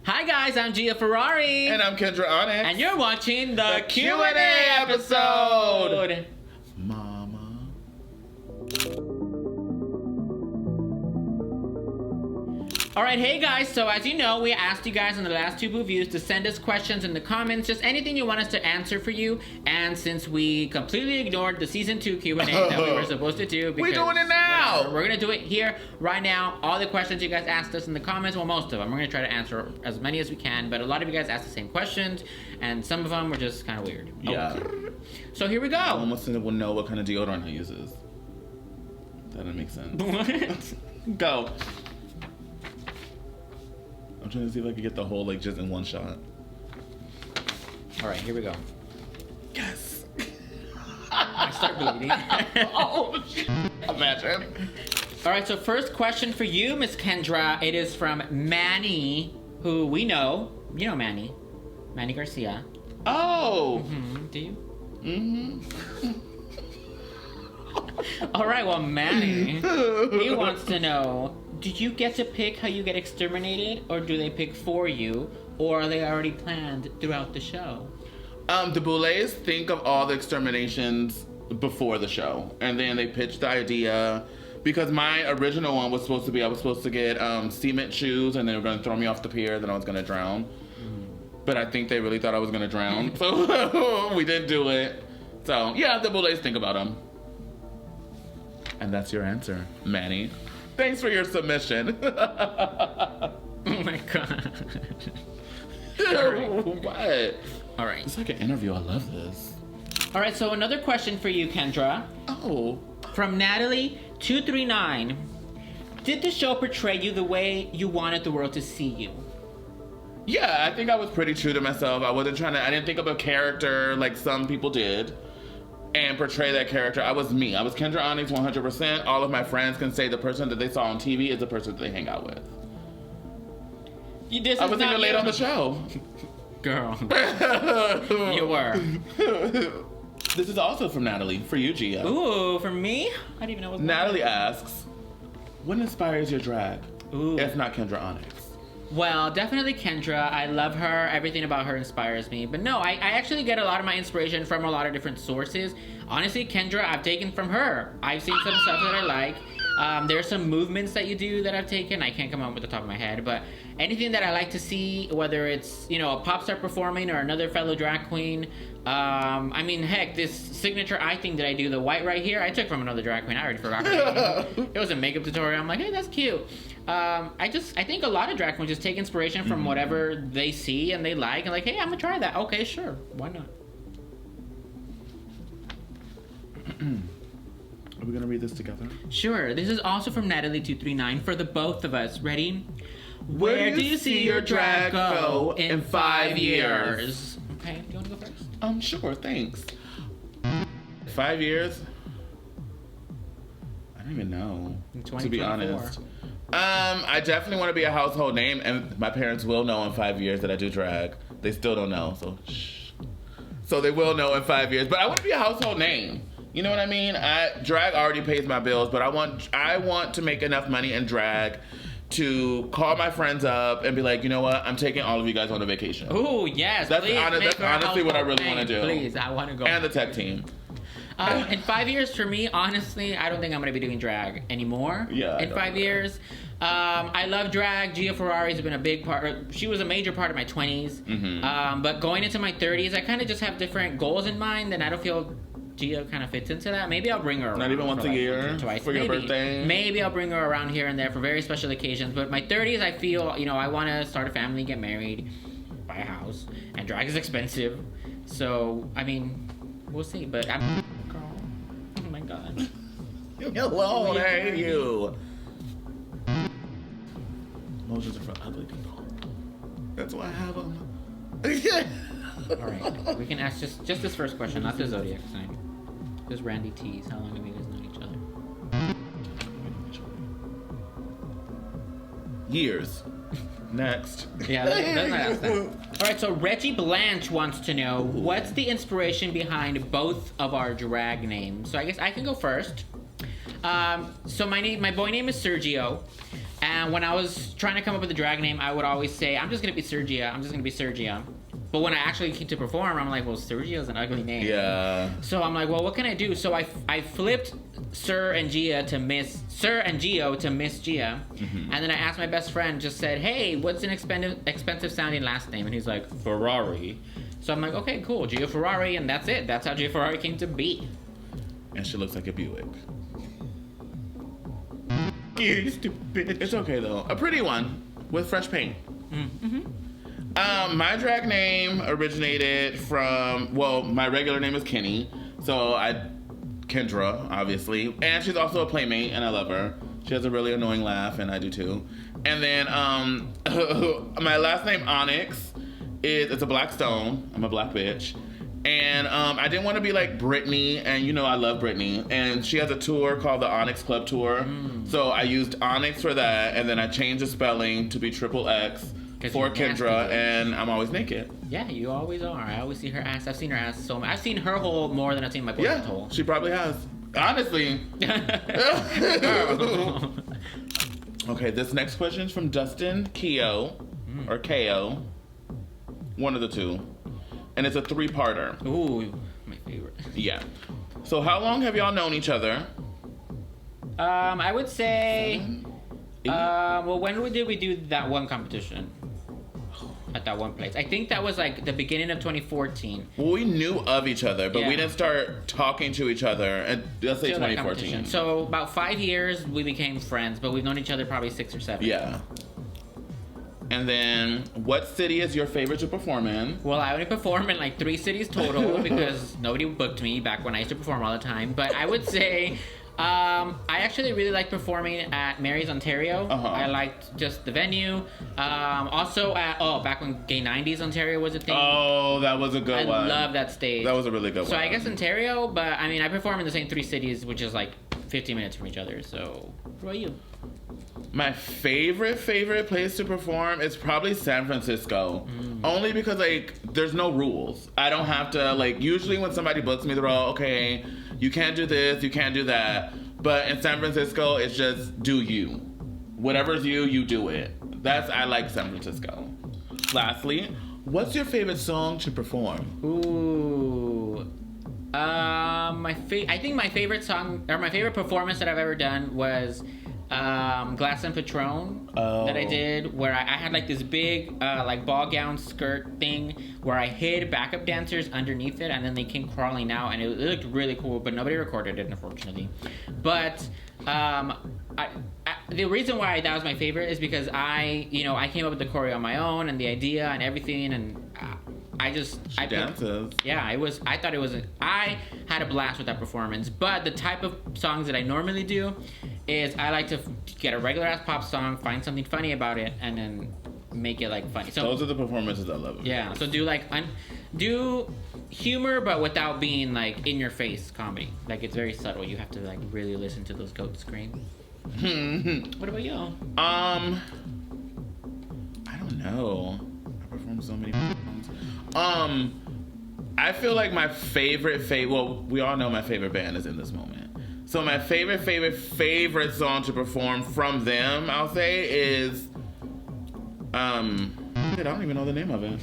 Hi guys, I'm Gia Ferrari. And I'm Kendra Onixxx. And you're watching the Q&A episode. Mama. Alright, hey guys, so as you know, we asked you guys in the last two Bouviews to send us questions in the comments, just anything you want us to answer for you. And since we completely ignored the season 2 Q&A that we were supposed to do, we're doing it now. We're gonna do it here, right now. All the questions you guys asked us in the comments, well, most of them, we're gonna try to answer as many as we can, but a lot of you guys asked the same questions, and some of them were just kind of weird. Yeah. So here we go. I almost will know what kind of deodorant he uses. That doesn't make sense. What? Go. I'm trying to see if I can get the whole, like, just in one shot. All right, here we go. Yes. I start bleeding. Oh, shit. Imagine. All right, so first question for you, Miss Kendra. It is from Manny, who we know. You know Manny. Manny Garcia. Oh. Mm-hmm. Do you? Mm-hmm. All right, well, Manny, he wants to know, do you get to pick how you get exterminated, or do they pick for you, or are they already planned throughout the show? The Boulets think of all the exterminations before the show, and then they pitch the idea, because my original one was supposed to be, I was supposed to get cement shoes, and they were going to throw me off the pier, then I was going to drown. But I think they really thought I was going to drown, so we didn't do it. So, yeah, the Boulets think about them. And that's your answer, Manny. Thanks for your submission. Oh my god. What? All right. It's like an interview. I love this. All right, so another question for you, Kendra. Oh. From Natalie239. Did the show portray you the way you wanted the world to see you? Yeah, I think I was pretty true to myself. I didn't think of a character like some people did and portray that character. I was me. I was Kendra Onixxx 100%. All of my friends can say the person that they saw on TV is the person that they hang out with. I wasn't even late on the show. Girl. You were. This is also from Natalie, for you, Gia. Ooh, for me? I didn't even know what was Natalie asks, what inspires your drag? Ooh. If not Kendra Onixxx? Well, definitely Kendra. I love her. Everything about her inspires me. But no, I actually get a lot of my inspiration from a lot of different sources. Honestly, Kendra, I've taken from her. I've seen some stuff that I like. There's some movements that you do that I've taken. I can't come up with the top of my head, but anything that I like to see, whether it's, you know, a pop star performing or another fellow drag queen. I mean, heck, this signature eye thing that I do, the white right here, I took from another drag queen. I already forgot her name. It was a makeup tutorial. I'm like, hey, that's cute. I think a lot of drag queens just take inspiration from whatever they see and they like, and like, hey, I'm gonna try that. Okay, sure, why not? Are we gonna read this together? Sure. This is also from Natalie239 for the both of us. Ready? Where do you see your drag go in 5 years? Okay, do you want to go first? Sure, thanks. 5 years? I don't even know, to be honest. I definitely want to be a household name, and my parents will know in 5 years that I do drag. They still don't know, so shh. So they will know in 5 years, but I want to be a household name. You know what I mean? Drag already pays my bills, but I want to make enough money in drag to call my friends up and be like, you know what? I'm taking all of you guys on a vacation. Ooh, yes. That's honestly what I really want to do. Please, I want to go. And the tech team. In 5 years, for me, honestly, I don't think I'm going to be doing drag anymore. Yeah. In 5 years. I love drag. Gia Ferrari has been a big part. She was a major part of my 20s. But going into my 30s, I kind of just have different goals in mind, and I don't feel Gia kind of fits into that. Maybe I'll bring her around. Not even once a year? Twice. For your birthday? Maybe I'll bring her around here and there for very special occasions. But my 30s, I feel, you know, I want to start a family, get married, buy a house. And drag is expensive. So, I mean, we'll see. But I'm... Girl. Oh my God. Leave me alone. I hate you. Emotions are for ugly people. That's why I have them. All right. We can ask just this first question, not the zodiac sign. This Randy T's. How long have you guys known each other? Years. Next. Yeah, let's not ask that. All right, so Reggie Blanche wants to know, what's the inspiration behind both of our drag names? So I guess I can go first. So my boy name is Sergio. And And when I was trying to come up with a drag name, I would always say, I'm just going to be Sergia. I'm just going to be Sergia. But when I actually came to perform, I'm like, well, Sergio's an ugly name. Yeah. So I'm like, well, what can I do? So I flipped Sir and Gia to Miss Gia. And then I asked my best friend, just said, hey, what's an expensive sounding last name? And he's like, Ferrari. So I'm like, okay, cool, Gia Ferrari, and that's it. That's how Gia Ferrari came to be. And she looks like a Buick. You stupid bitch. It's okay though. A pretty one with fresh paint. My drag name originated from, well, my regular name is Kenny. So Kendra, obviously. And she's also a playmate, and I love her. She has a really annoying laugh, and I do too. And then my last name, Onixxx, it's a black stone. I'm a black bitch. And I didn't want to be like Britney, and you know I love Britney. And she has a tour called the Onixxx Club Tour. So I used Onixxx for that, and then I changed the spelling to be XXX for Kendra, and I'm always naked. Yeah, you always are. I always see her ass. I've seen her ass so much. I've seen her hole more than I've seen my boyfriend's hole. She probably has. Honestly. Okay, this next question is from Dustin Keo, or Ko. One of the two. And it's a 3-parter. Ooh, my favorite. Yeah. So how long have y'all known each other? I would say... 7, 8? Well, when did we do that one competition? At that one place. I think that was like the beginning of 2014. Well, we knew of each other, but we didn't start talking to each other. And let's say 2014. So about 5 years, we became friends, but we've known each other probably 6 or 7. Yeah. And then, what city is your favorite to perform in? Well, I only perform in like 3 cities total because nobody booked me back when I used to perform all the time. But I would say, I actually really like performing at Mary's, Ontario. I liked just the venue. Also at, back when Gay 90s Ontario was a thing. Oh, that was a good one. I love that stage. That was a really good one. So I guess Ontario, but I mean, I perform in the same 3 cities, which is like 15 minutes from each other. So, what about you? My favorite place to perform is probably San Francisco. Only because, like, there's no rules. I don't have to, like, usually when somebody books me, they're all, okay, you can't do this, you can't do that. But in San Francisco, it's just do you. Whatever's you do it. I like San Francisco. Lastly, what's your favorite song to perform? Ooh. I think my favorite song, or my favorite performance that I've ever done was Glass and Patron that I did, where I had like this big like ball gown skirt thing where I hid backup dancers underneath it, and then they came crawling out, and it looked really cool, but nobody recorded it, unfortunately. But the reason why that was my favorite is because I came up with the choreo on my own and the idea and everything, and I dances. Yeah, I had a blast with that performance. But the type of songs that I normally do is I like to get a regular ass pop song, find something funny about it, and then make it like funny. So those are the performances I love. Yeah. So do humor, but without being like in your face comedy. Like it's very subtle. You have to like really listen to those goats scream. What about you? I don't know. I performed so many songs. I feel like my well, we all know my favorite band is In This Moment. So my favorite song to perform from them, I'll say, is I don't even know the name of it.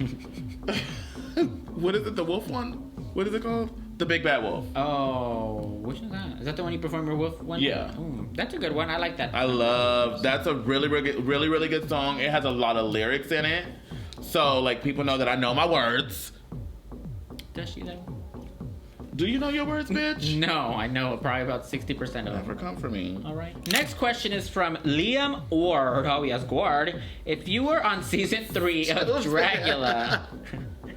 What is it? The wolf one? What is it called? The Big Bad Wolf. Oh, which is that? Is that the one you performed your wolf one? Yeah. Ooh, that's a good one. I like that. That's a really good song. It has a lot of lyrics in it. So, like, people know that I know my words. Does she, though? Do you know your words, bitch? No, I know probably about 60% of them. Never come for me. All right. Next question is from Liam Ward. Oh, yes, Guard. If you were on season 3 of Dragula...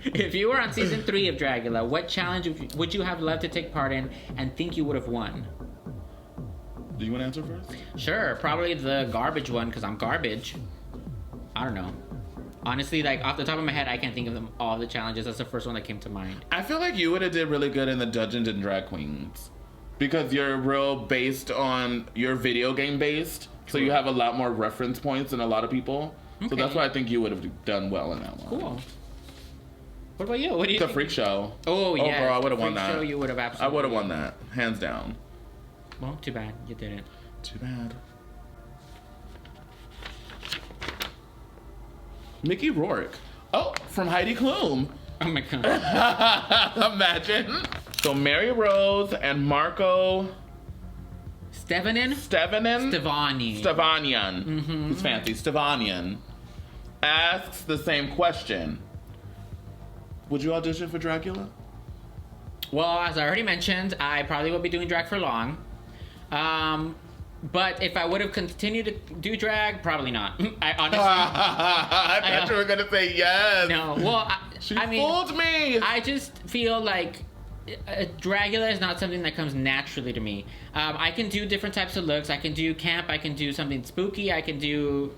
If you were on season 3 of Dragula, what challenge would you have loved to take part in and think you would have won? Do you want to answer first? Sure. Probably the garbage one, because I'm garbage. I don't know. Honestly, like, off the top of my head, I can't think of them all the challenges. That's the first one that came to mind. I feel like you would have did really good in the Dungeons and Drag Queens. Because you're real based on... You're video game based. So you have a lot more reference points than a lot of people. Okay. So that's why I think you would have done well in that one. Cool. What about you? What do you think? The Freak Show. Oh, yeah. Girl, I would have won that. Freak Show, you would have absolutely... I would have won that. Hands down. Well, too bad. You didn't. Too bad. Mickey Rourke. Oh, from Heidi Klum. Oh my god. Imagine. So Mary Rose and Marco Stevanian? Stevanian? Stevani. Stevanian. Mm-hmm. He's fancy. Stevanian asks the same question. Would you audition for Dragula? Well, as I already mentioned, I probably will be doing drag for long. But if I would have continued to do drag, probably not. I honestly... I thought you were going to say yes. No. Well, I mean, fooled me. I just feel like Dragula is not something that comes naturally to me. I can do different types of looks. I can do camp. I can do something spooky. I can do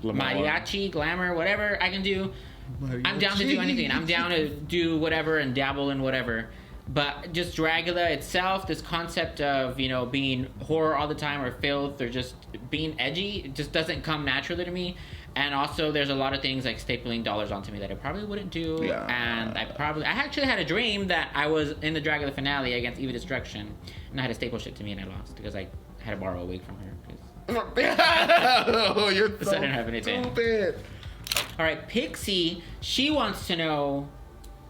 mariachi, glamour, whatever I can do. Mariachi. I'm down to do anything. I'm down to do whatever and dabble in whatever. But just Dragula itself, this concept of, you know, being horror all the time or filth or just being edgy, it just doesn't come naturally to me. And also there's a lot of things like stapling dollars onto me that I probably wouldn't do. Yeah. And I actually had a dream that I was in the Dragula finale against Eva Destruction and I had to staple shit to me and I lost because I had to borrow a wig from her. Oh, you're so I didn't have anything. stupid. All right, Pixie, she wants to know,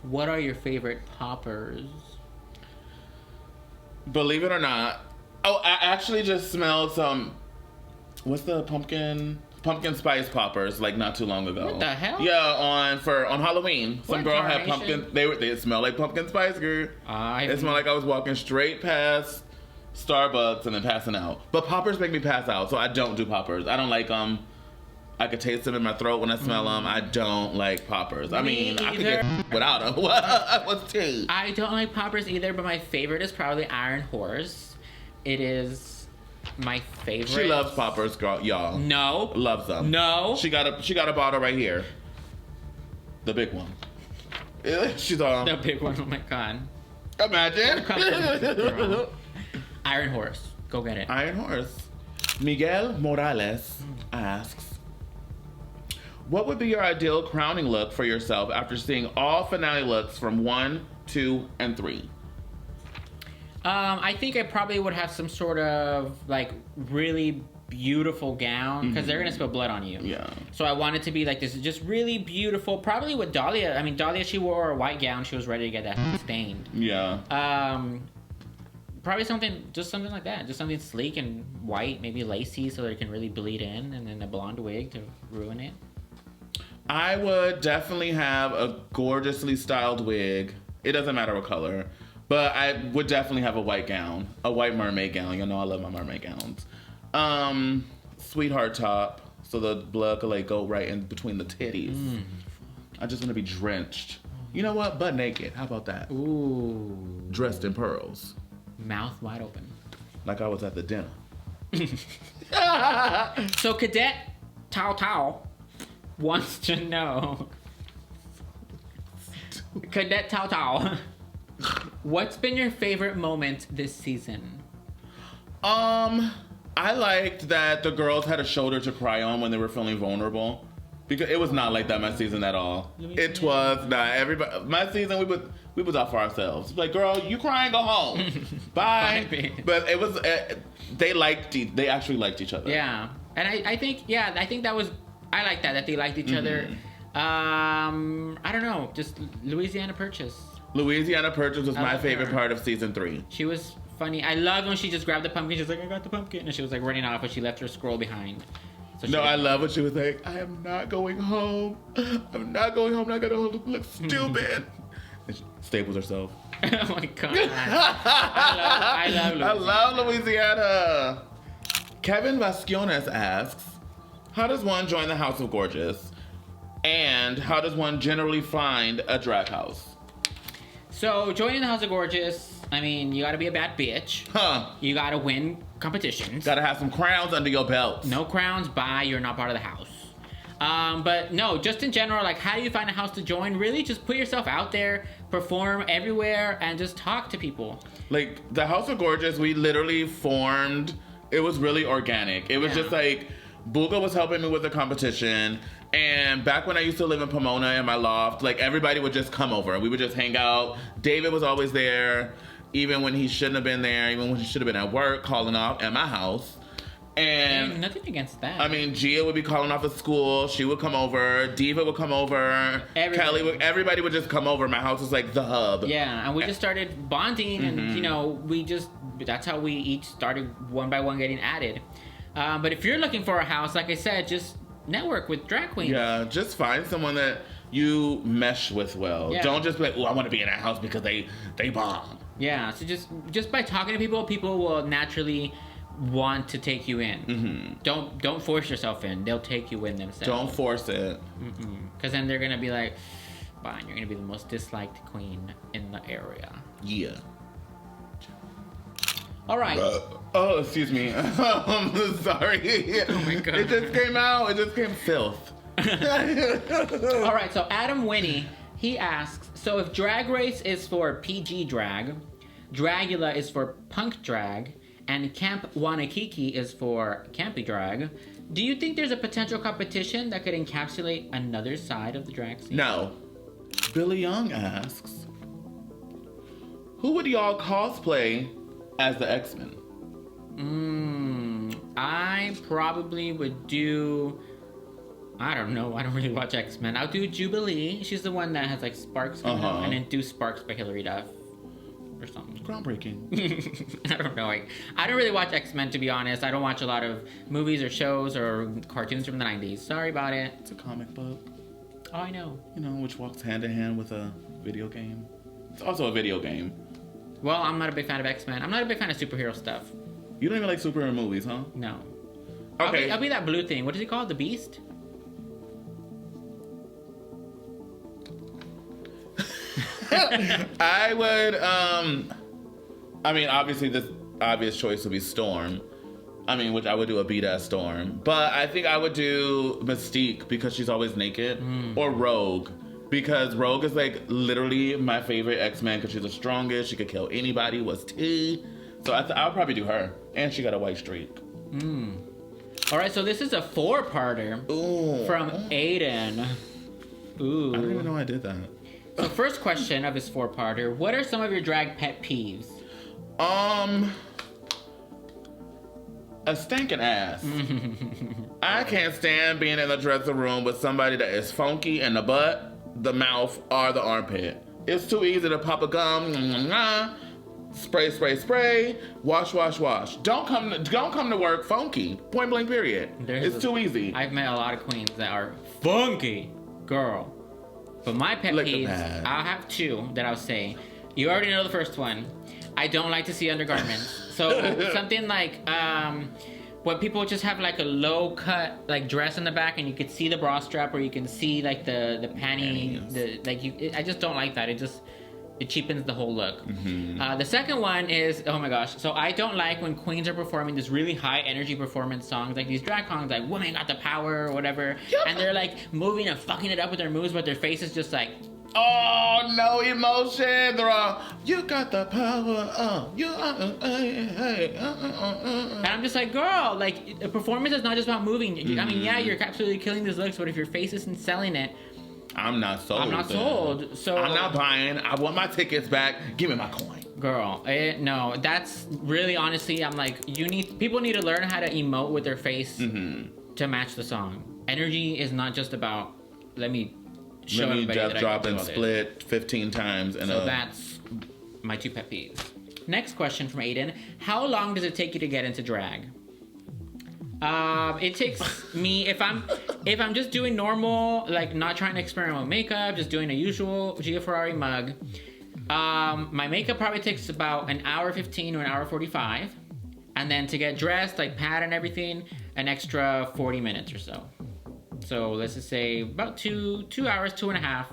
what are your favorite poppers? Believe it or not. Oh, I actually just smelled some. What's the pumpkin spice poppers like not too long ago? What the hell? Yeah, on Halloween. Some What girl had carnation? pumpkin. They smell like pumpkin spice, girl. It smelled like I was walking straight past Starbucks and then passing out. But poppers make me pass out, so I don't do poppers. I don't like them. I could taste them in my throat when I smell them. I don't like poppers. I mean, I could get without them. What's tea? I don't like poppers either, but my favorite is probably Iron Horse. It is my favorite. She loves poppers, girl, y'all. No. Loves them. No. She got a bottle right here. The big one. She's on. The big one. Oh my god. Imagine. Girl. Iron Horse. Go get it. Iron Horse. Miguel Morales asks, what would be your ideal crowning look for yourself after seeing all finale looks from 1, 2, and 3? I think I probably would have some sort of like really beautiful gown because they're gonna spill blood on you. Yeah. So I want it to be like this, just really beautiful. Probably with Dahlia. I mean, Dahlia, she wore a white gown. She was ready to get that stained. Yeah. Probably just something like that. Just something sleek and white, maybe lacy, so that it can really bleed in, and then a blonde wig to ruin it. I would definitely have a gorgeously styled wig. It doesn't matter what color. But I would definitely have a white gown. A white mermaid gown. You know I love my mermaid gowns. Sweetheart top. So the blood could like go right in between the titties. I just want to be drenched. You know what? Butt naked. How about that? Ooh. Dressed in pearls. Mouth wide open. Like I was at the dinner. So Cadet Tao wants to know. Cadet Tao, what's been your favorite moment this season? I liked that the girls had a shoulder to cry on when they were feeling vulnerable. Because it was not like that my season at all. It was not. Everybody, my season, we was out for ourselves. Like, girl, you crying, go home. Bye. Bye. But it was, they actually liked each other. Yeah. And I think that was, I like that they liked each other. I don't know, just Louisiana Purchase. Louisiana Purchase was my love favorite her. part of season 3. She was funny. I love when she just grabbed the pumpkin. She was like, I got the pumpkin. And she was like running off, but she left her scroll behind. So No, I love what she was like, I am not going home. I'm not going home. I'm not going to look stupid. And she staples herself. Oh my god. I love Louisiana. I love Louisiana. Kevin Vascones asks, how does one join the House of Gorgeous? And how does one generally find a drag house? So, joining the House of Gorgeous, I mean, you gotta be a bad bitch. Huh. You gotta win competitions. Gotta have some crowns under your belt. No crowns, bye, you're not part of the house. But no, just in general, like, how do you find a house to join? Really, just put yourself out there, perform everywhere, and just talk to people. Like, the House of Gorgeous, we literally formed, it was really organic. It was just like, Bouga was helping me with the competition, and back when I used to live in Pomona in my loft, like, everybody would just come over. We would just hang out. David was always there, even when he shouldn't have been there, even when he should have been at work, calling off at my house. And nothing against that. I mean, Gia would be calling off of school. She would come over. Diva would come over. Everybody would just come over. My house was like the hub. Yeah, and we just started bonding, and you know, that's how we each started one by one getting added. But if you're looking for a house, like I said, just network with drag queens. Yeah, just find someone that you mesh with well. Yeah. Don't just be like, oh, I want to be in that house because they bomb. Yeah, so just by talking to people, people will naturally want to take you in. Don't force yourself in. They'll take you in themselves. Don't force it. Because then they're gonna be like, fine, you're gonna be the most disliked queen in the area. Yeah. All right. Oh, excuse me. I'm sorry. Oh my God. It just came out. It just came filth. All right, so Adam Winnie, he asks, so if Drag Race is for PG drag, Dragula is for punk drag, and Camp Wanakiki is for campy drag, do you think there's a potential competition that could encapsulate another side of the drag scene? No. Billy Young asks, who would y'all cosplay as the X-Men? I probably would do... I don't know. I don't really watch X-Men. I'll do Jubilee. She's the one that has like Sparks coming up, and then do Sparks by Hilary Duff or something. Groundbreaking. I don't know. I don't really watch X-Men, to be honest. I don't watch a lot of movies or shows or cartoons from the 90s. Sorry about it. It's a comic book. Oh, I know. You know, which walks hand in hand with a video game. It's also a video game. Well, I'm not a big fan of X-Men. I'm not a big fan of superhero stuff. You don't even like superhero movies, huh? No. Okay. I'll be that blue thing. What is he called? The Beast? I would, I mean, obviously this obvious choice would be Storm. I mean, which I would do a beat-ass Storm. But I think I would do Mystique because she's always naked. Or Rogue. Because Rogue is like literally my favorite X-Men because she's the strongest. She could kill anybody. Was tea. So I'll probably do her. And she got a white streak. All right, so this is a 4-parter from Aiden. Ooh. I don't even know I did that. So first question of his 4-parter, what are some of your drag pet peeves? A stinking ass. I can't stand being in the dressing room with somebody that is funky in the butt, the mouth, or the armpit. It's too easy to pop a gum, spray, spray, spray, wash, wash, wash. Don't come to work funky. Point blank period. It's too easy. I've met a lot of queens that are funky, girl. But my pet peeves, I'll have 2 that I'll say. You already know the first one. I don't like to see undergarments. So something like when people just have like a low cut like dress in the back and you can see the bra strap or you can see like the panty. I just don't like that. It cheapens the whole look. The second one is, oh my gosh. So I don't like when queens are performing this really high energy performance songs, like these drag songs, like Women Got the Power or whatever. And they're like moving and fucking it up with their moves, but their face is just like, oh, no emotion. They're all, you got the power. And I'm just like, girl, like a performance is not just about moving. I mean, yeah, you're absolutely killing these looks, but if your face isn't selling it, I'm not sold. So I'm not buying. I want my tickets back. Give me my coin. Girl, no, that's really honestly, I'm like, people need to learn how to emote with their face to match the song. Energy is not just about, let me just drop and split 15 times. So that's my 2 pet peeves. Next question from Aiden. How long does it take you to get into drag? It takes me, if I'm just doing normal, like not trying to experiment with makeup, just doing a usual Gia Ferrari mug, my makeup probably takes about an hour 15 or an hour 45. And then to get dressed, like pad and everything, an extra 40 minutes or so. So let's just say about 2 hours, 2.5.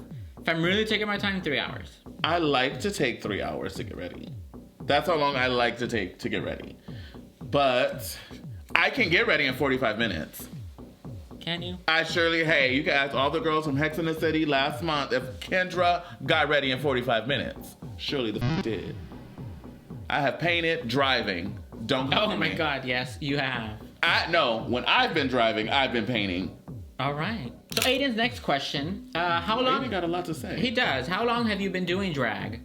If I'm really taking my time, 3 hours. I like to take 3 hours to get ready. That's how long I like to take to get ready. But I can get ready in 45 minutes. Can you? Hey, you can ask all the girls from Hex in the City last month if Kendra got ready in 45 minutes. Surely the did. I have painted driving. Don't come Oh my God, yes, you have. No, when I've been driving, I've been painting. All right. So Aiden's next question, how long... Aiden got a lot to say. He does. How long have you been doing drag?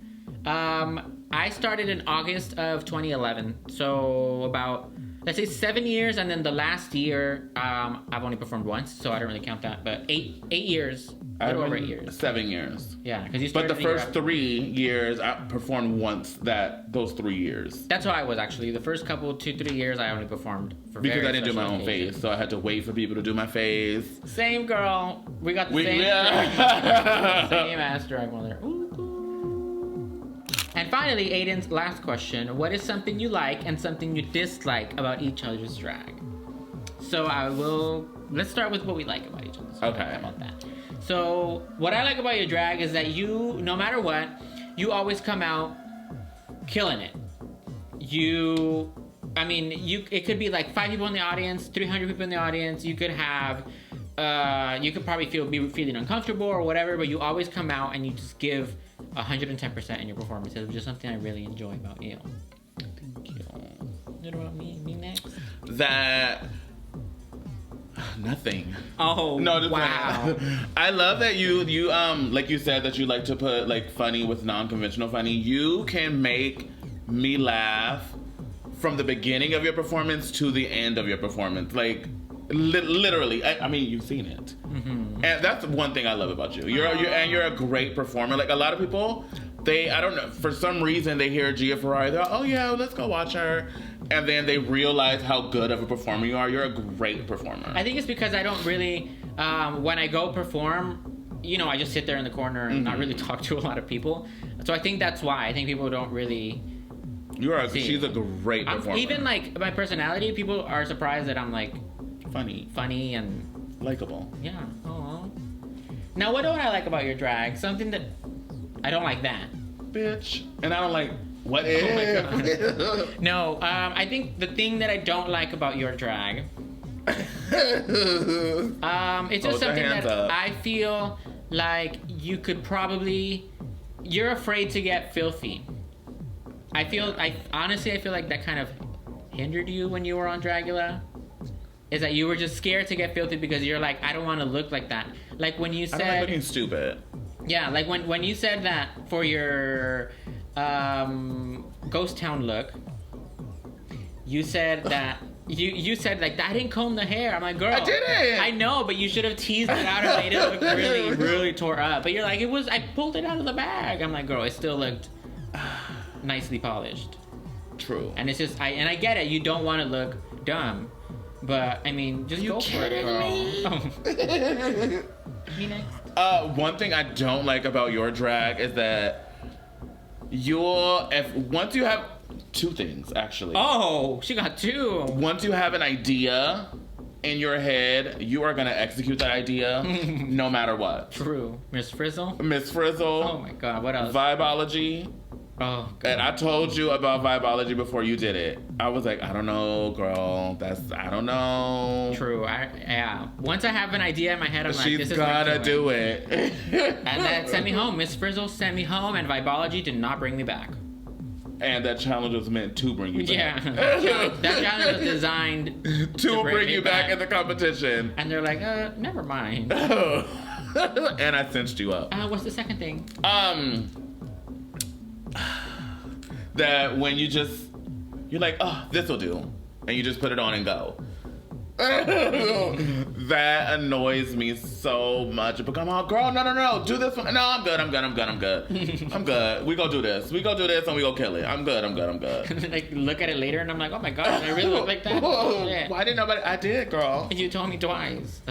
I started in August of 2011, so about let's say 7 years, and then the last year, I've only performed once, so I don't really count that. But 8 years, a little over 8 years. 7 years. Yeah, because you But started the first 3 years, I performed once those 3 years. That's how I was actually. The first couple, 2-3 years, I only performed for because I didn't do my special own occasions. face, so I had to wait for people to do my face. Same girl. We got the same. Yeah. Same ass drag mother. Ooh. And finally, Aiden's last question. What is something you like and something you dislike about each other's drag? So let's start with what we like about each other's drag. Okay. How about that? So what I like about your drag is that you, no matter what, you always come out killing it. It could be like 5 people in the audience, 300 people in the audience. You could have, you could probably be feeling uncomfortable or whatever, but you always come out and you just give 110% in your performance. It's just something I really enjoy about you. Thank you. What about me? Me next? That... Nothing. Oh, no, just wow. I love that you like you said that you like to put like funny with non-conventional funny. You can make me laugh from the beginning of your performance to the end of your performance. Like literally. I mean, you've seen it. Mm-hmm. And that's one thing I love about you. You're a great performer. Like a lot of people, I don't know, for some reason they hear Gia Ferrari, they're like, oh yeah, let's go watch her. And then they realize how good of a performer you are. You're a great performer. I think it's because I don't really, when I go perform, I just sit there in the corner and not really talk to a lot of people. So I think that's why. I think people don't really... She's a great performer. Even like my personality, people are surprised that I'm like... Funny and... likable. Yeah. Aww. Now, what don't I like about your drag? Something that... I don't like that. Bitch. And I don't like... What is? Oh my God. No, I think the thing that I don't like about your drag, it's just something that I feel like you could probably, you're afraid to get filthy. Honestly, I feel like that kind of hindered you when you were on Dragula. Is that you were just scared to get filthy because you're like, I don't want to look like that. Like when you said... I don't like looking stupid. Yeah, like when you said that for your... Ghost Town look, you said that you said like I didn't comb the hair. I'm like, girl, I didn't. I know, but you should have teased it out and made it look really, really tore up. But you're like, I pulled it out of the bag. I'm like, girl, it still looked nicely polished. True. And it's just I get it. You don't want to look dumb, but I mean, just go for it, girl. Me next. One thing I don't like about your drag is that once you have 2 things actually. Oh, she got 2. Once you have an idea in your head, you are gonna execute that idea no matter what. True. Miss Frizzle. Oh my God, what else? Vibology. Oh, God. And I told you about Vibology before you did it. I was like, I don't know, girl. I don't know. True. Yeah. Once I have an idea in my head, I'm like, this is gotta do it. And that sent me home. Miss Frizzle sent me home, and Vibology did not bring me back. And that challenge was meant to bring you back. Yeah. That challenge was designed to bring you back in the competition. And they're like, never mind. And I cinched you up. What's the second thing? That when you're like, oh, this'll do. And you just put it on and go. That annoys me so much. But come on, girl, no, do this one. No, I'm good. I'm good. We go do this and we go kill it. I'm good. Like, look at it later and I'm like, oh my God, I really look like that? Whoa, why didn't nobody? I did, girl. You told me twice.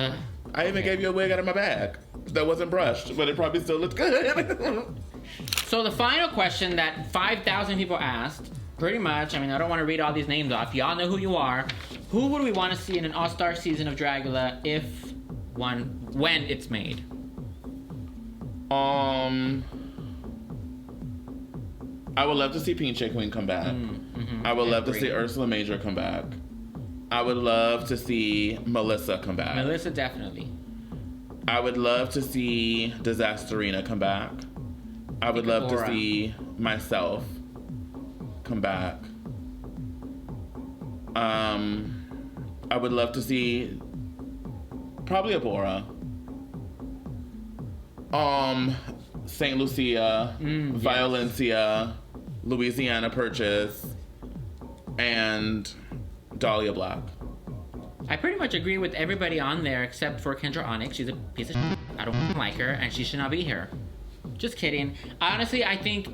I even gave you a wig out of my bag that wasn't brushed, but it probably still looked good. So the final question that 5,000 people asked, pretty much, I mean, I don't want to read all these names off. Y'all know who you are. Who would we want to see in an all-star season of Dragula when it's made? I would love to see Pinche Queen come back. I would love to see Ursula Major come back. I would love to see Melissa come back. Melissa, definitely. I would love to see Disasterina come back. I would love to see myself come back. I would love to see probably Abora. St. Lucia, Violencia, Louisiana Purchase, and Dahlia Black. I pretty much agree with everybody on there except for Kendra Onixxx. She's a piece of shit. I don't like her, and she should not be here. Just kidding. Honestly, I think,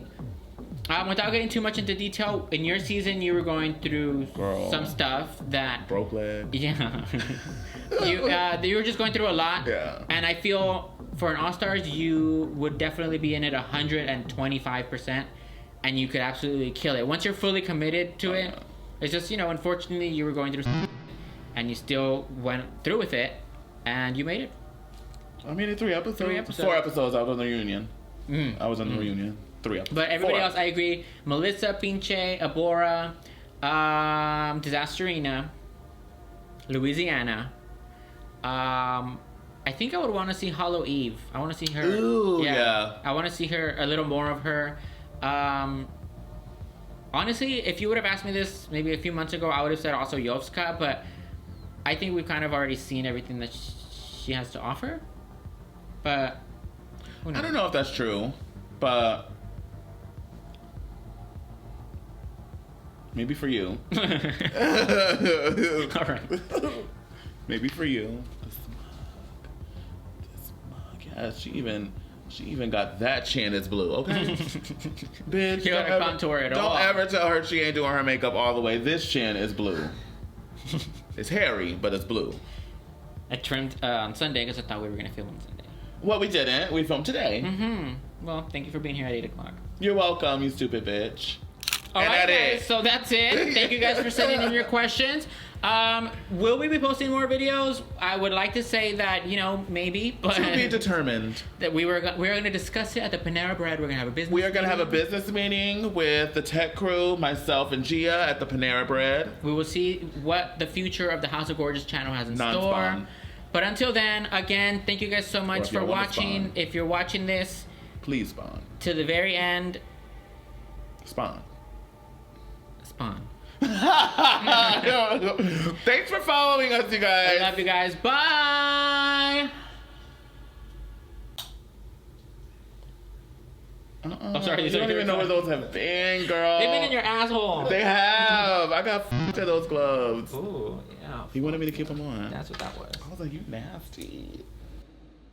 without getting too much into detail, in your season you were going through some stuff that broke leg. Yeah, you were just going through a lot. Yeah. And I feel for an All Stars, you would definitely be in it 125%, and you could absolutely kill it once you're fully committed to it. It's just, unfortunately, you were going through, and you still went through with it, and you made it. I made it 3 episodes. 3 episodes. 4 episodes. I was on the reunion. I was on the reunion. 3 episodes. But everybody else, I agree. Melissa, Pinche, Abora, Disasterina, Louisiana. I think I would want to see Hollow Eve. I want to see her. Ooh, yeah. I want to see her, a little more of her. Honestly, if you would have asked me this maybe a few months ago, I would have said also Yovska, but I think we've kind of already seen everything that she has to offer. But who knows? I don't know if that's true, but maybe for you. All right. Maybe for you. The smug. Yeah, she even got that chin is blue, okay? Bitch, You gotta contour it all. Don't ever tell her she ain't doing her makeup all the way. This chin is blue. It's hairy, but it's blue. I trimmed on Sunday because I thought we were going to film on Sunday. Well, we didn't. We filmed today. Well, thank you for being here at 8 o'clock. You're welcome, you stupid bitch. All And right, that guys, is. so that's it. Thank you guys for sending in your questions. Will we be posting more videos? I would like to say that, maybe, but To be determined. that we're going to discuss it at the Panera Bread. We're going to have a business We are going to have a meeting. business meeting with the tech crew, myself and Gia at the Panera Bread. We will see what the future of the House of Gorgeous channel has in store. Non-spawn. But until then, again, thank you guys so Or much if for y'all wanna watching. spawn. If you're watching this Please spawn. to the very end, Spawn. spawn. Thanks for following us, you I guys. love you guys. Bye. I'm sorry, You these are don't even know where those have been, girl. They've been in your asshole. They have. I got to those gloves. Ooh, yeah. He wanted me to keep them on. That's what that was. I was like, you nasty.